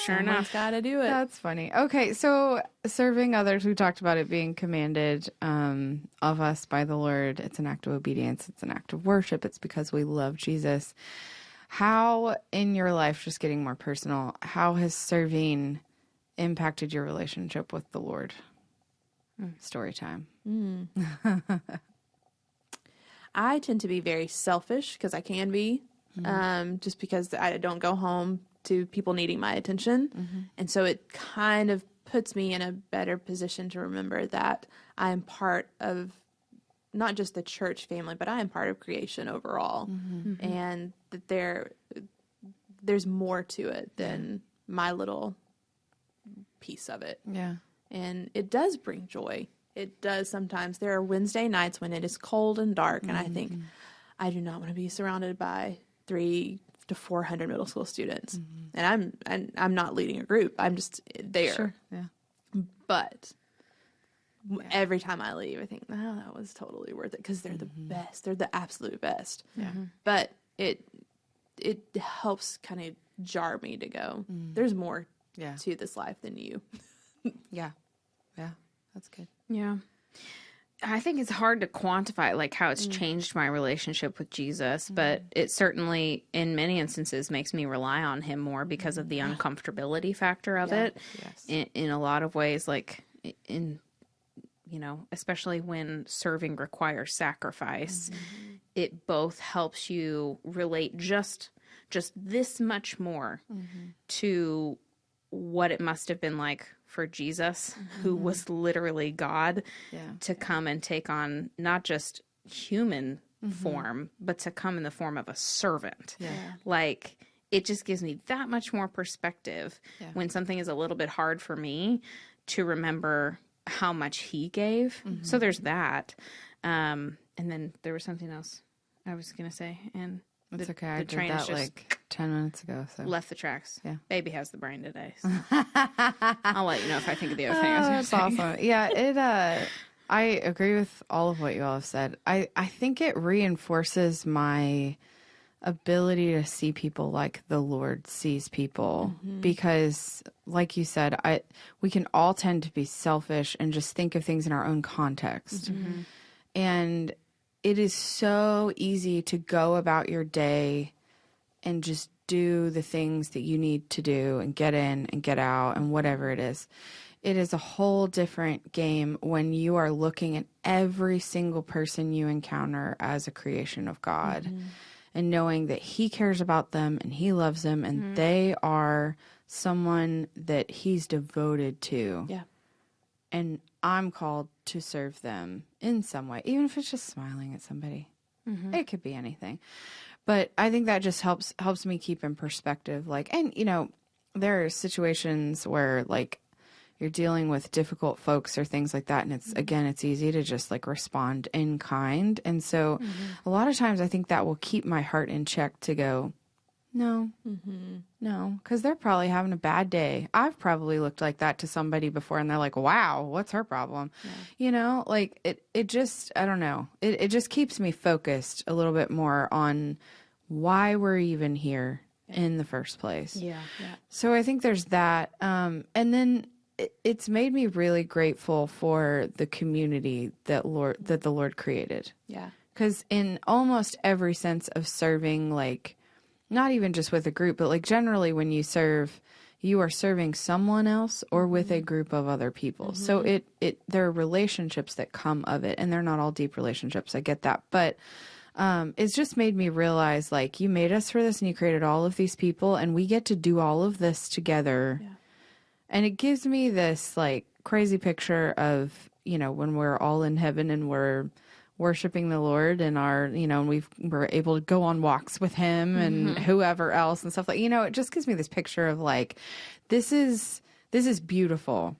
Sure
Someone's
enough.
got to do it.
That's funny. Okay, so serving others, we talked about it being commanded of us by the Lord. It's an act of obedience. It's an act of worship. It's because we love Jesus. How in your life, just getting more personal, how has serving impacted your relationship with the Lord? Story time.
I tend to be very selfish because I can be, just because I don't go home to people needing my attention. And so it kind of puts me in a better position to remember that I am part of not just the church family, but I am part of creation overall. And that there's more to it than my little piece of it.
Yeah.
And it does bring joy. It does sometimes. There are Wednesday nights when it is cold and dark, and I think I do not want to be surrounded by 300 to 400 middle school students. And I'm not leading a group. I'm just there.
Sure. Yeah.
But every time I leave, I think, oh, that was totally worth it because they're the best. They're the absolute best.
Yeah.
But it helps kind of jar me to go, there's more
Yeah.
to this life than you.
Yeah. Yeah. That's good.
Yeah. I think it's hard to quantify like how it's changed my relationship with Jesus, but it certainly in many instances makes me rely on him more because of the uncomfortability factor of it.
Yes.
In a lot of ways, like in, you know, especially when serving requires sacrifice, it both helps you relate just this much more to what it must have been like for Jesus, who was literally God,
Yeah.
to come and take on not just human form, but to come in the form of a servant.
Yeah.
Like, it just gives me that much more perspective when something is a little bit hard for me to remember how much he gave. So there's that. And then there was something else I was going to say. And
It's okay. I did that like 10 minutes ago. So
left the tracks.
Yeah.
Baby has the brain today. So. I'll let you know if I think of the other thing I was going to
that's
say.
awesome. Yeah, I agree with all of what you all have said. I think it reinforces my ability to see people like the Lord sees people, because like you said, we can all tend to be selfish and just think of things in our own context. And it is so easy to go about your day and just do the things that you need to do and get in and get out and whatever it is. It is a whole different game when you are looking at every single person you encounter as a creation of God. And knowing that he cares about them and he loves them and they are someone that he's devoted to.
Yeah.
And I'm called to serve them in some way, even if it's just smiling at somebody. It could be anything. But I think that just helps me keep in perspective. Like, and you know, there are situations where like you're dealing with difficult folks or things like that. And it's easy to just like respond in kind. And so a lot of times I think that will keep my heart in check to go, no, because they're probably having a bad day. I've probably looked like that to somebody before and they're like, wow, what's her problem? Yeah. You know, like it just, I don't know. It just keeps me focused a little bit more on why we're even here in the first place.
Yeah.
So I think there's that. And then it's made me really grateful for the community that the Lord created.
Yeah.
Because in almost every sense of serving, like not even just with a group, but like generally when you serve, you are serving someone else or with a group of other people. So there are relationships that come of it, and they're not all deep relationships. I get that, but it's just made me realize like you made us for this, and you created all of these people, and we get to do all of this together. Yeah. And it gives me this like crazy picture of, you know, when we're all in heaven and we're worshiping the Lord and we're able to go on walks with him and whoever else and stuff like, you know, it just gives me this picture of like, this is beautiful.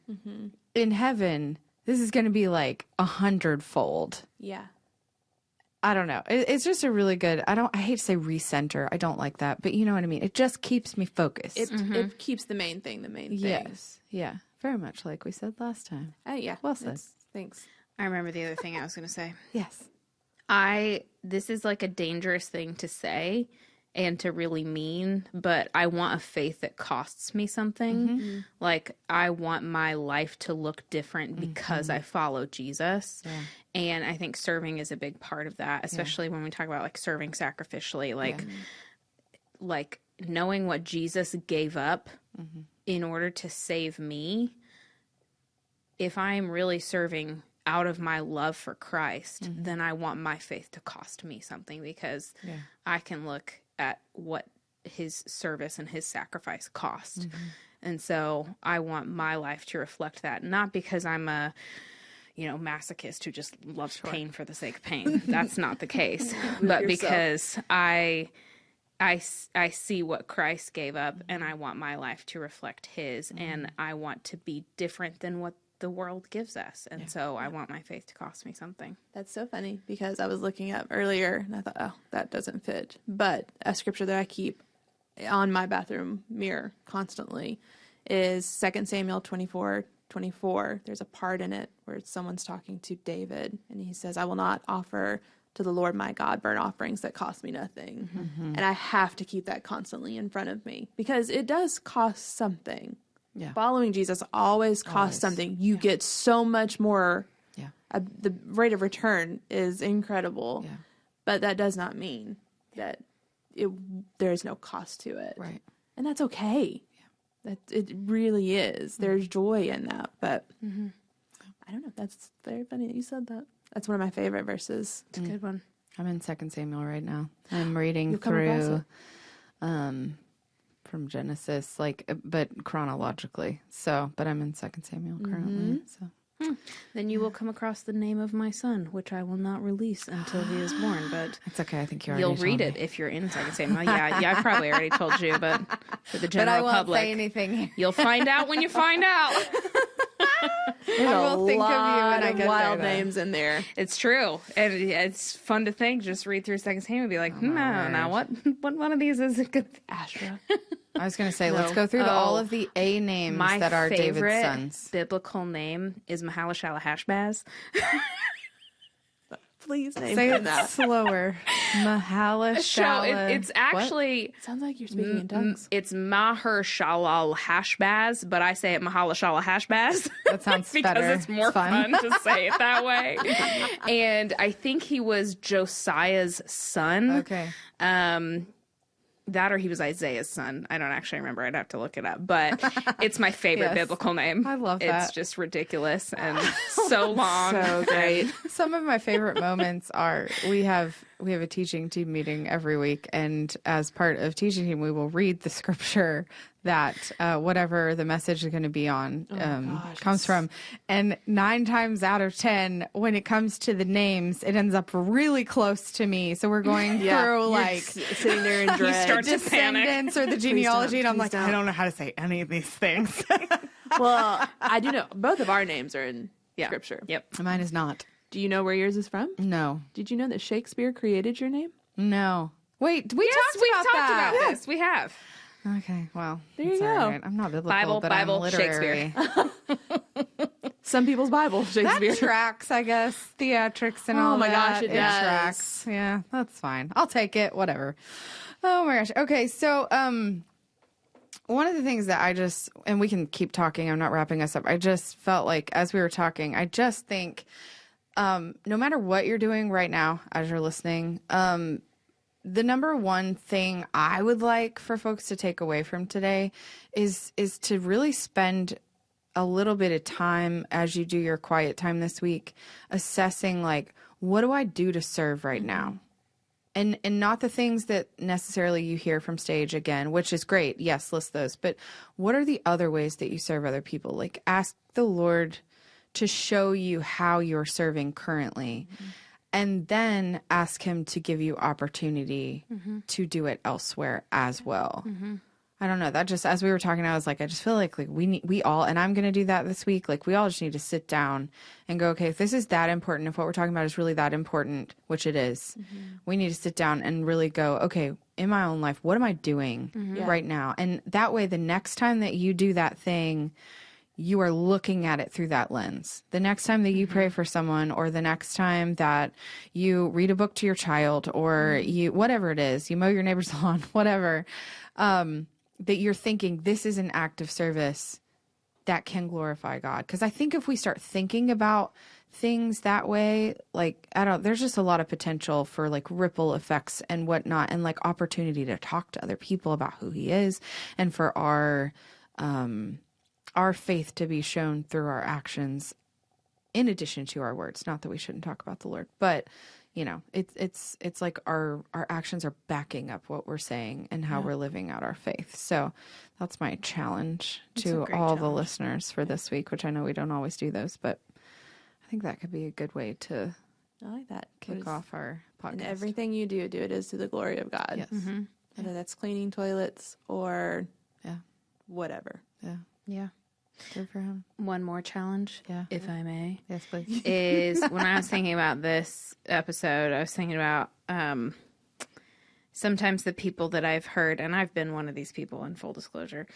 In heaven, this is going to be like 100-fold.
Yeah.
I don't know. It's just a really good, I hate to say recenter. I don't like that, but you know what I mean? It just keeps me focused.
It keeps the main thing the main thing.
Yes. Yeah. Very much like we said last time.
Yeah.
Well said.
Thanks.
I remember the other thing I was going to say.
Yes.
This is like a dangerous thing to say and to really mean, but I want a faith that costs me something. Like, I want my life to look different because I follow Jesus. Yeah. And I think serving is a big part of that, especially when we talk about like serving sacrificially, like knowing what Jesus gave up in order to save me. If I'm really serving out of my love for Christ, then I want my faith to cost me something, because I can look at what his service and his sacrifice cost. And so I want my life to reflect that, not because I'm a, masochist who just loves pain for the sake of pain. That's not the case. But because I see what Christ gave up, and I want my life to reflect his, and I want to be different than what the world gives us. And so I want my faith to cost me something.
That's so funny, because I was looking up earlier and I thought, oh, that doesn't fit. But a scripture that I keep on my bathroom mirror constantly is 2 Samuel 24:24. There's a part in it where someone's talking to David, and he says, I will not offer to the Lord my God burnt offerings that cost me nothing. And I have to keep that constantly in front of me, because it does cost something. Yeah. Following Jesus always costs something. You get so much more. Yeah. The rate of return is incredible. Yeah. But that does not mean that there is no cost to it. Right. And that's okay. Yeah. It really is. There's joy in that. But I don't know. That's very funny that you said that. That's one of my favorite verses.
It's a good one.
I'm in 2 Samuel right now. I'm reading through from Genesis, but chronologically. So, but I'm in 2 Samuel currently. So
Then you will come across the name of my son, which I will not release until he is born. But
It's okay. I think
you'll read it if you're in Second Samuel. Yeah, I probably already told you, but for the general
But I won't
public,
say anything.
you'll find out when you find out.
There's
I will think of you when I
of
get
wild
there, though.
names in there.
It's true, and it's fun to think. Just read through Second Samuel and be like, now what one of these is a good
Astra.
I was going to say, let's go through all of the A names
My
that are David's
favorite
sons.
biblical name is Mahalashalahashbaz.
Please name
Say
him
it
that.
slower. Mahalashala.
It's actually
Sounds like you're speaking in tongues.
it's Mahershalal-Hashbaz, but I say it Mahalashalahashbaz.
That sounds
because
better.
it's more fun to say it that way. And I think he was Josiah's son.
Okay.
That or he was Isaiah's son. I don't actually remember. I'd have to look it up. But it's my favorite
Yes.
biblical name.
I love
It's
that.
just ridiculous and so long.
So great.
Some of my favorite moments are we have a teaching team meeting every week, and as part of teaching team, we will read the scripture that whatever the message is going to be on comes from. And 9 times out of 10, when it comes to the names, it ends up really close to me. So we're going through like
sitting there in dread.
start to panic.
descendants or the genealogy, and I'm
please
like,
don't.
I don't know how to say any of these things.
Well, I do know both of our names are in scripture.
Yep.
Mine is not.
Do you know where yours is from?
No.
Did you know that Shakespeare created your name?
No. Wait, we
We've
talked about that.
this. We have.
Okay, well,
There you
it's all
go.
right. I'm not biblical,
Bible,
but
Bible,
I'm literary.
Some people's Bible,
That
Shakespeare.
tracks, I guess. Theatrics and all
Oh my
that.
gosh, it does.
tracks. Yeah, that's fine. I'll take it. Whatever. Oh my gosh. Okay, so one of the things that I just, and we can keep talking. I'm not wrapping us up. I just felt like as we were talking, I just think no matter what you're doing right now as you're listening, the number one thing I would like for folks to take away from today is to really spend a little bit of time as you do your quiet time this week, assessing like, what do I do to serve right now? And not the things that necessarily you hear from stage again, which is great. Yes, list those. But what are the other ways that you serve other people? Like ask the Lord to show you how you're serving currently. And then ask him to give you opportunity to do it elsewhere as well. I don't know. That just, as we were talking, I was like, I just feel like we all, and I'm going to do that this week. Like we all just need to sit down and go, okay, if this is that important, if what we're talking about is really that important, which it is, we need to sit down and really go, okay, in my own life, what am I doing right now? And that way, the next time that you do that thing, you are looking at it through that lens. The next time that you pray for someone, or the next time that you read a book to your child, or you, whatever it is, you mow your neighbor's lawn, whatever, that you're thinking this is an act of service that can glorify God. Because I think if we start thinking about things that way, like, I don't, there's just a lot of potential for like ripple effects and whatnot, and like opportunity to talk to other people about who he is, and for our faith to be shown through our actions in addition to our words. Not that we shouldn't talk about the Lord, but you know, it's like our actions are backing up what we're saying and how we're living out our faith. So that's my challenge to all the listeners for this week, which I know we don't always do those, but I think that could be a good way to
I like that.
kick off our podcast.
And everything you do it is to the glory of God.
Yes.
Whether that's cleaning toilets or
Yeah.
whatever.
Yeah.
Yeah.
Good for him.
One more challenge,
Yeah.
if I may,
Yes, please.
is when I was thinking about this episode, I was thinking about sometimes the people that I've heard, and I've been one of these people in full disclosure,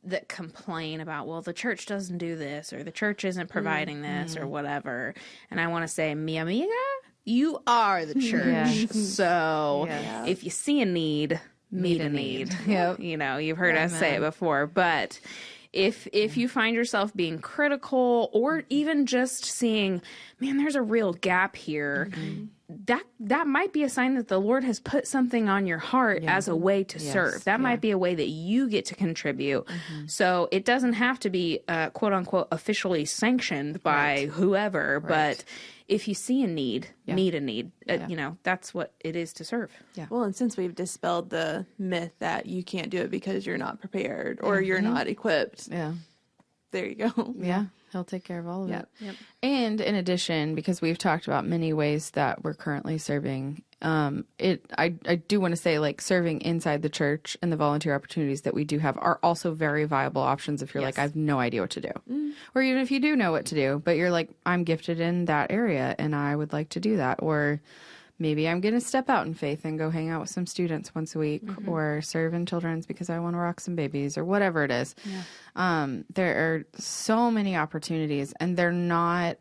that complain about, well, the church doesn't do this, or the church isn't providing this, or whatever. And I want to say, mi amiga, you are the church.
Yes.
So
Yes.
if you see a need, meet a need.
Yep.
You know, you've heard us say it before, but if you find yourself being critical, or even just seeing, man, there's a real gap here, that might be a sign that the Lord has put something on your heart as a way to serve. That might be a way that you get to contribute. So it doesn't have to be quote unquote officially sanctioned by whoever, but if you see a need, meet a need. You know, that's what it is to serve.
Well, and since we've dispelled the myth that you can't do it because you're not prepared or you're not equipped,
Yeah.
there you go.
Yeah, he'll take care of all of it.
Yep.
And in addition, because we've talked about many ways that we're currently serving, I do want to say, like, serving inside the church and the volunteer opportunities that we do have are also very viable options if you're like, I have no idea what to do. Or even if you do know what to do, but you're like, I'm gifted in that area and I would like to do that. Or maybe I'm going to step out in faith and go hang out with some students once a week or serve in children's because I want to rock some babies or whatever it is. Yeah. There are so many opportunities, and they're not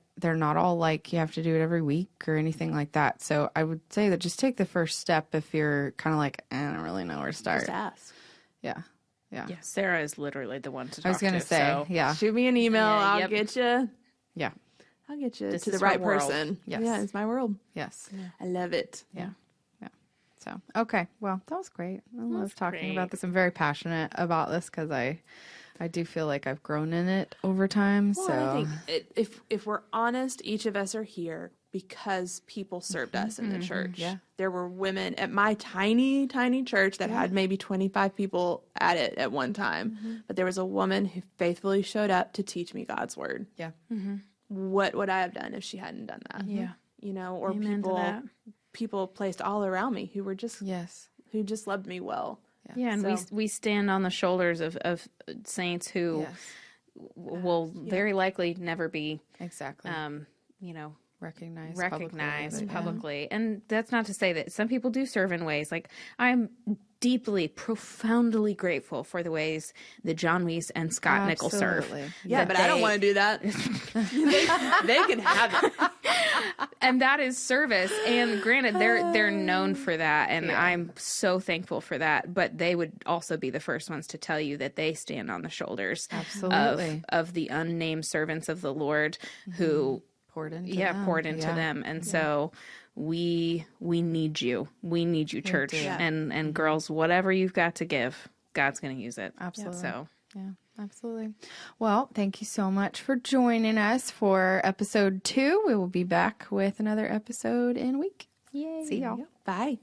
all like you have to do it every week or anything like that. So I would say that just take the first step if you're kind of like, I don't really know where to start.
Just ask.
Yeah.
Yeah, Sarah is literally the one to talk to.
I was going to say,
so.
yeah.
Shoot me an email.
Yeah,
I'll
yep.
get you.
Yeah.
I'll get you
This
to the
is her
right
world.
person.
Yes.
Yeah, it's my world.
Yes.
I love it.
Yeah. Yeah. So, okay. Well, that was great. I love talking
great.
about this. I'm very passionate about this because I do feel like I've grown in it over time.
Well,
so
I think if we're honest, each of us are here because people served us in the church.
Yeah.
There were women at my tiny, tiny church that had maybe 25 people at it at one time. But there was a woman who faithfully showed up to teach me God's word.
yeah.
What would I have done if she hadn't done that?
Yeah.
You know, or
Amen to that.
people placed all around me who were just
Yes.
who just loved me well.
Yeah, and
So-
we stand on the shoulders of saints who
Yes.
will very likely never be,
Exactly.
you know,
recognized
publicly. And that's not to say that some people do serve in ways like I'm deeply, profoundly grateful for the ways that John Weiss and Scott Nichols serve.
Absolutely.
Yeah,
That
but I don't
they-
want to do that. they can have it.
And that is service. And granted, they're known for that, and I'm so thankful for that. But they would also be the first ones to tell you that they stand on the shoulders
Absolutely.
of the unnamed servants of the Lord who
poured into
them. And so we need you. We need you, church.
do.
And girls, whatever you've got to give, God's going to use it.
Absolutely.
So
Yeah, absolutely. Well, thank you so much for joining us for episode 2. We will be back with another episode in a week.
yay.
See y'all.
Bye.